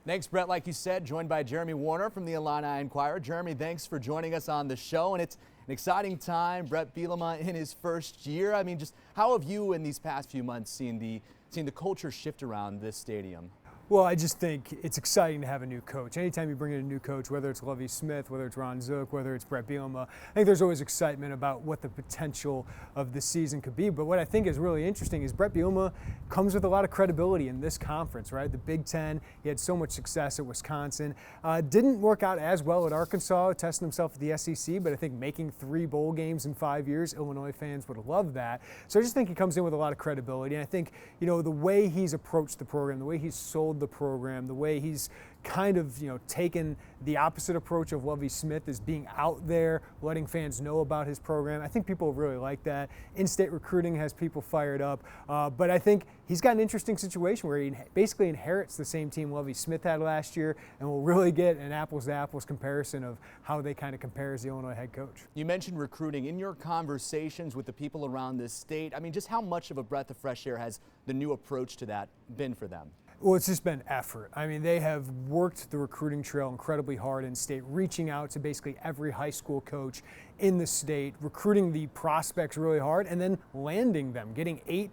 Thanks, Brett. Like you said, joined by Jeremy Werner from the Illini Inquirer. Jeremy, thanks for joining us on the show, and it's an exciting time. Brett Bielema in his first year. I mean, just how have you in these past few months seen the culture shift around this stadium? Well, I just think it's exciting to have a new coach. Anytime you bring in a new coach, whether it's Lovie Smith, whether it's Ron Zook, whether it's Brett Bielema, I think there's always excitement about what the potential of the season could be. But what I think is really interesting is Brett Bielema comes with a lot of credibility in this conference, right? The Big Ten, he had so much success at Wisconsin. Didn't work out as well at Arkansas, testing himself at the SEC, but I think making 3 bowl games in 5 years, Illinois fans would have loved that. So I just think he comes in with a lot of credibility. And I think, you know, the way he's approached the program, the way he's sold the program, the way he's kind of, you know, taken the opposite approach of Lovie Smith is being out there, letting fans know about his program. I think people really like that. In-state recruiting has people fired up, but I think he's got an interesting situation where he basically inherits the same team Lovie Smith had last year, and we'll really get an apples-to-apples comparison of how they kind of compare as the Illinois head coach. You mentioned recruiting. In your conversations with the people around this state, I mean, just how much of a breath of fresh air has the new approach to that been for them? Well, it's just been effort. I mean, they have worked the recruiting trail incredibly hard in state, reaching out to basically every high school coach in the state, recruiting the prospects really hard, and then landing them, getting 8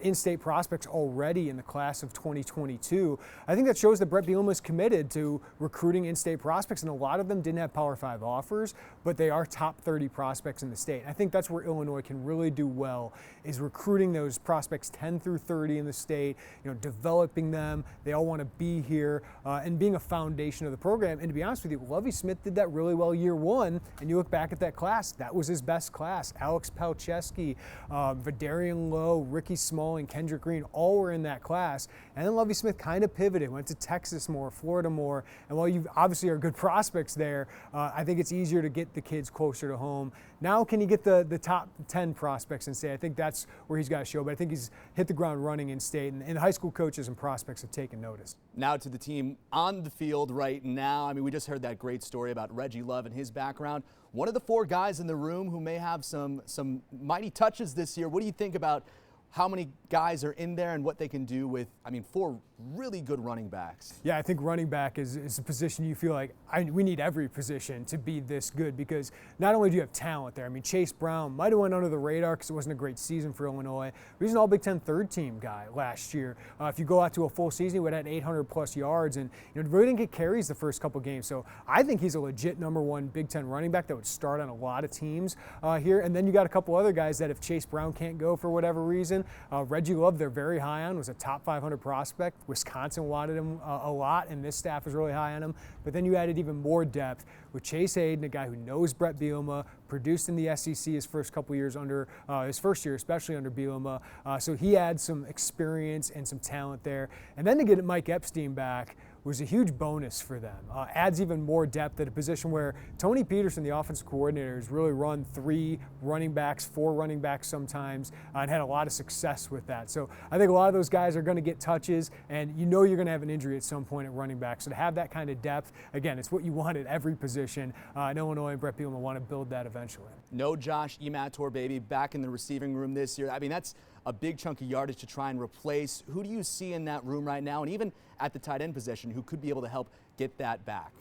in-state prospects already in the class of 2022. I think that shows that Brett Bielema is committed to recruiting in-state prospects, and a lot of them didn't have Power 5 offers, but they are top 30 prospects in the state. I think that's where Illinois can really do well, is recruiting those prospects 10 through 30 in the state, you know, developing them. They all want to be here, and being a foundation of the program. And to be honest with you, Lovie Smith did that really well year 1, and you look back at that class, that was his best class. Alex Palczewski, Vidarian Lowe, Ricky Smalling, Kendrick Green, all were in that class. And then Lovie Smith kind of pivoted, went to Texas more, Florida more. And while you obviously are good prospects there, I think it's easier to get the kids closer to home. Now can he get the top 10 prospects in state? I think that's where he's got to show. But I think he's hit the ground running in state, and high school coaches and prospects have taken notice. Now to the team on the field right now. I mean, we just heard that great story about Reggie Love and his background. One of the 4 guys in the room who may have some mighty touches this year. What do you think about how many guys are in there and what they can do with, I mean, 4 really good running backs? Yeah, I think running back is a position you feel like we need every position to be this good, because not only do you have talent there. I mean, Chase Brown might have went under the radar because it wasn't a great season for Illinois, but he's an All-Big Ten third-team guy last year. If you go out to a full season, he would have had 800-plus yards, and you know, really didn't get carries the first couple games. So I think he's a legit #1 Big Ten running back that would start on a lot of teams here. And then you got a couple other guys that if Chase Brown can't go for whatever reason, Reggie Love, they're very high on, was a top 500 prospect. Wisconsin wanted him a lot, and this staff is really high on him. But then you added even more depth with Chase Hayden, a guy who knows Brett Bielema, produced in the SEC his first couple years under, his first year especially under Bielema. So he adds some experience and some talent there. And then to get Mike Epstein back was a huge bonus for them. Adds even more depth at a position where Tony Peterson, the offensive coordinator, has really run 3 running backs, 4 running backs sometimes, and had a lot of success with that. So I think a lot of those guys are going to get touches, and you know you're going to have an injury at some point at running back. So to have that kind of depth, again, it's what you want at every position. In Illinois and Brett Bielema want to build that eventually. No Josh Emator back in the receiving room this year. I mean, that's a big chunk of yardage to try and replace. Who do you see in that room right now, and even at the tight end position, who could be able to help get that back?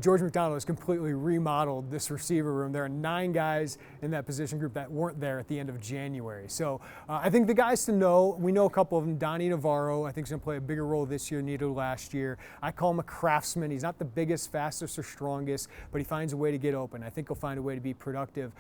George McDonald has completely remodeled this receiver room. There are 9 guys in that position group that weren't there at the end of January. So I think the guys to know, we know a couple of them. Donnie Navarro, I think, is going to play a bigger role this year than he did last year. I call him a craftsman. He's not the biggest, fastest, or strongest, but he finds a way to get open. I think he'll find a way to be productive.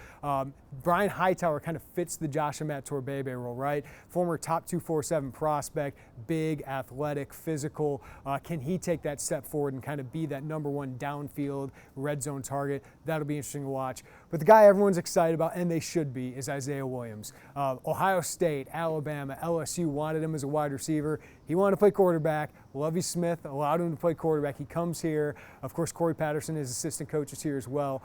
Brian Hightower kind of fits the Josh Emator role, right? Former top 247 prospect, big, athletic, physical. Can he take that step forward and kind of be that #1 downfield red zone target? That'll be interesting to watch. But the guy everyone's excited about, and they should be, is Isaiah Williams. Ohio State, Alabama, LSU wanted him as a wide receiver. He wanted to play quarterback. Lovie Smith allowed him to play quarterback. He comes here. Of course, Corey Patterson, his assistant coach, is here as well.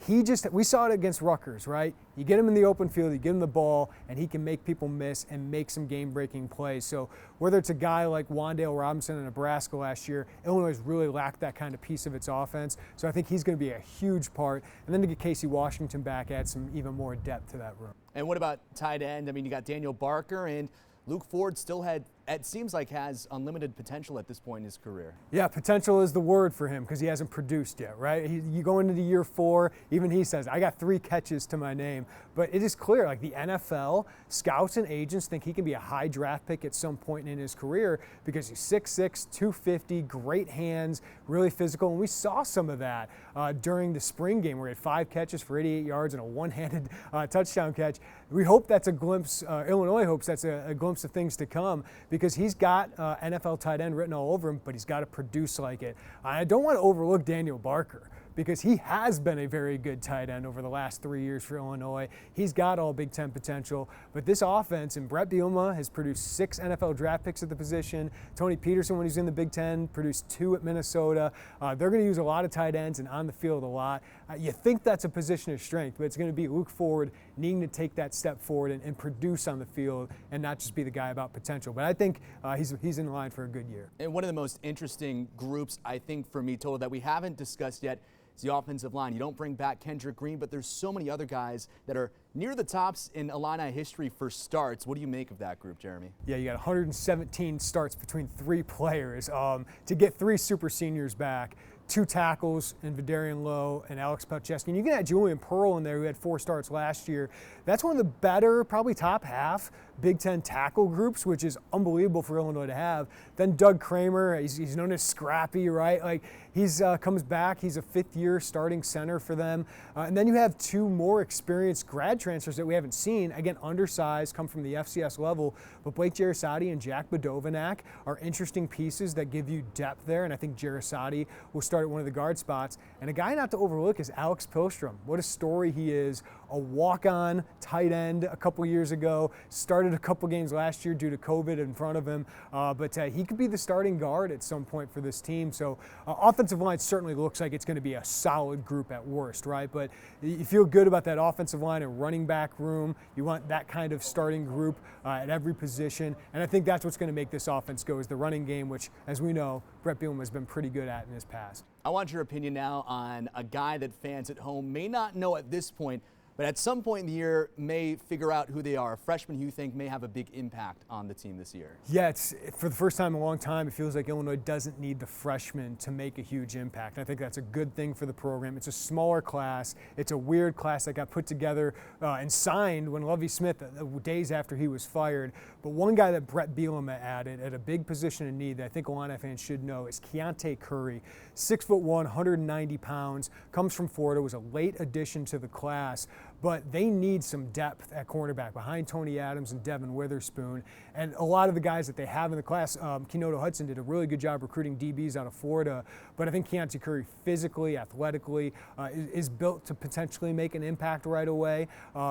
We saw it against Rutgers, right? You get him in the open field, you give him the ball, and he can make people miss and make some game-breaking plays. So whether it's a guy like Wan'Dale Robinson in Nebraska last year, Illinois really lacked that kind of piece of its offense. So I think he's going to be a huge part. And then to get Casey Washington back adds some even more depth to that room. And what about tight end? I mean, you got Daniel Barker, and Luke Ford still had it seems like has unlimited potential at this point in his career. Yeah, potential is the word for him because he hasn't produced yet, right? You go into year 4, even he says, I got 3 catches to my name. But it is clear, like the NFL, scouts and agents think he can be a high draft pick at some point in his career because he's 6'6", 250, great hands, really physical. And we saw some of that during the spring game where he had 5 catches for 88 yards and a one-handed touchdown catch. We hope that's a glimpse, Illinois hopes that's a glimpse of things to come because he's got NFL tight end written all over him, but he's got to produce like it. I don't want to overlook Daniel Barker because he has been a very good tight end over the last 3 years for Illinois. He's got all Big Ten potential, but this offense, and Brett Bielema has produced 6 NFL draft picks at the position. Tony Peterson, when he's in the Big Ten, produced 2 at Minnesota. They're going to use a lot of tight ends and on the field a lot. You think that's a position of strength, but it's going to be Luke Ford needing to take that step forward and produce on the field and not just be the guy about potential. But I think he's in line for a good year. And one of the most interesting groups, I think, for me, total that we haven't discussed yet, it's the offensive line. You don't bring back Kendrick Green, but there's so many other guys that are near the tops in Illini history for starts. What do you make of that group, Jeremy? Yeah, you got 117 starts between 3 players. To get 3 super seniors back, 2 tackles in Vidarian Lowe and Alex Pelcheski. And you can add Julian Pearl in there, who had 4 starts last year. That's one of the better, probably top half Big Ten tackle groups, which is unbelievable for Illinois to have. Then Doug Kramer, he's known as Scrappy, right? Like he's comes back. He's a 5th-year starting center for them. And then you have 2 more experienced grad transfers that we haven't seen. Again, undersized, come from the FCS level. But Blake Jarosati and Jack Badovinac are interesting pieces that give you depth there. And I think Jarosati will start at one of the guard spots. And a guy not to overlook is Alex Postrom. What a story he is. A walk-on tight end a couple years ago. Started a couple games last year due to COVID in front of him. But he could be the starting guard at some point for this team. So offensive line certainly looks like it's going to be a solid group at worst, right? But you feel good about that offensive line and running back room. You want that kind of starting group at every position. And I think that's what's going to make this offense go is the running game, which, as we know, Brett Bielema has been pretty good at in his past. I want your opinion now on a guy that fans at home may not know at this point, but at some point in the year may figure out who they are. A freshman who you think may have a big impact on the team this year. Yeah, it's for the first time in a long time, it feels like Illinois doesn't need the freshmen to make a huge impact. I think that's a good thing for the program. It's a smaller class. It's a weird class that got put together and signed when Lovie Smith, days after he was fired. But one guy that Brett Bielema added at a big position of need that I think Illini fans should know is Keontae Curry. 6'1", 190 pounds, comes from Florida, was a late addition to the class. But they need some depth at cornerback behind Tony Adams and Devin Witherspoon. And a lot of the guys that they have in the class, Kenoto Hudson did a really good job recruiting DBs out of Florida. But I think Keontae Curry physically, athletically, is built to potentially make an impact right away.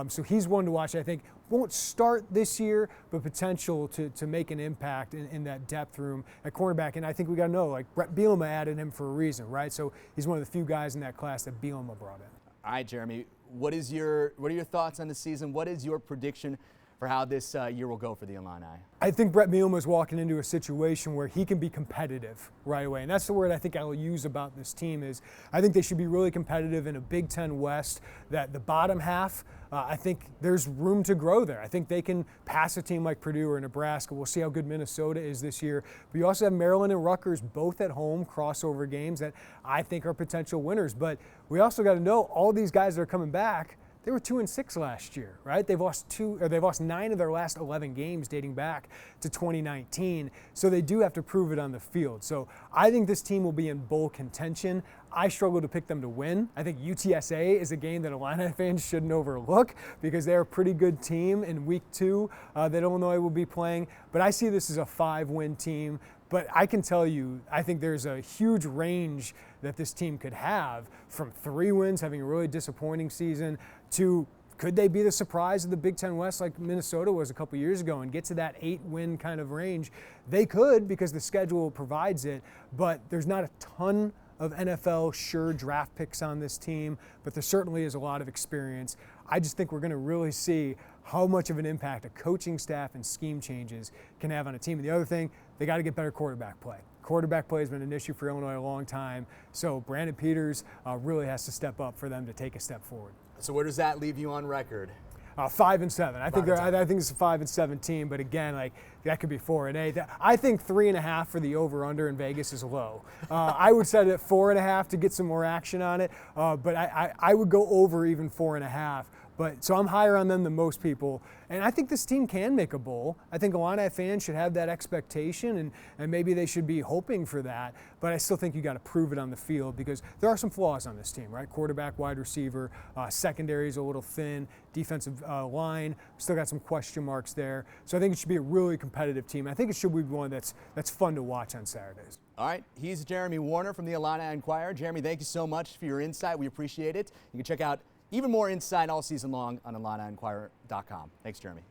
So he's one to watch. I think won't start this year, but potential to make an impact in that depth room at cornerback. And I think we got to know, like, Brett Bielema added him for a reason, right? So he's one of the few guys in that class that Bielema brought in. All right, Jeremy, what are your thoughts on the season? What is your prediction for how this year will go for the Illini? I think Brett Bielema is walking into a situation where he can be competitive right away. And that's the word I think I'll use about this team is I think they should be really competitive in a Big Ten West, that the bottom half, I think there's room to grow there. I think they can pass a team like Purdue or Nebraska. We'll see how good Minnesota is this year. But you also have Maryland and Rutgers both at home, crossover games that I think are potential winners. But we also got to know all these guys that are coming back, they were 2-6 last year, right? They've lost 9 of their last 11 games dating back to 2019. So they do have to prove it on the field. So I think this team will be in bowl contention. I struggle to pick them to win. I think UTSA is a game that Illini fans shouldn't overlook because they're a pretty good team in week 2 that Illinois will be playing. But I see this as a 5-win team. But I can tell you, I think there's a huge range that this team could have from 3 wins, having a really disappointing season, to could they be the surprise of the Big Ten West like Minnesota was a couple years ago and get to that 8-win kind of range? They could because the schedule provides it, but there's not a ton of NFL sure draft picks on this team, but there certainly is a lot of experience. I just think we're going to really see how much of an impact a coaching staff and scheme changes can have on a team. And the other thing, they got to get better quarterback play. Quarterback play has been an issue for Illinois a long time, so Brandon Peters really has to step up for them to take a step forward. So where does that leave you on record? 5-7. I think it's a 5-7 team, but again, like that could be 4-8. I think 3.5 for the over/under in Vegas is low. I would set it at 4.5 to get some more action on it, but I would go over even 4.5. But so I'm higher on them than most people, and I think this team can make a bowl. I think Illini fans should have that expectation, and maybe they should be hoping for that. But I still think you got to prove it on the field because there are some flaws on this team, right? Quarterback, wide receiver, secondary is a little thin, defensive line still got some question marks there. So I think it should be a really competitive team. I think it should be one that's fun to watch on Saturdays. All right, he's Jeremy Werner from the Illini Inquirer. Jeremy, thank you so much for your insight. We appreciate it. You can check out even more insight all season long on IlliniInquirer.com. Thanks, Jeremy.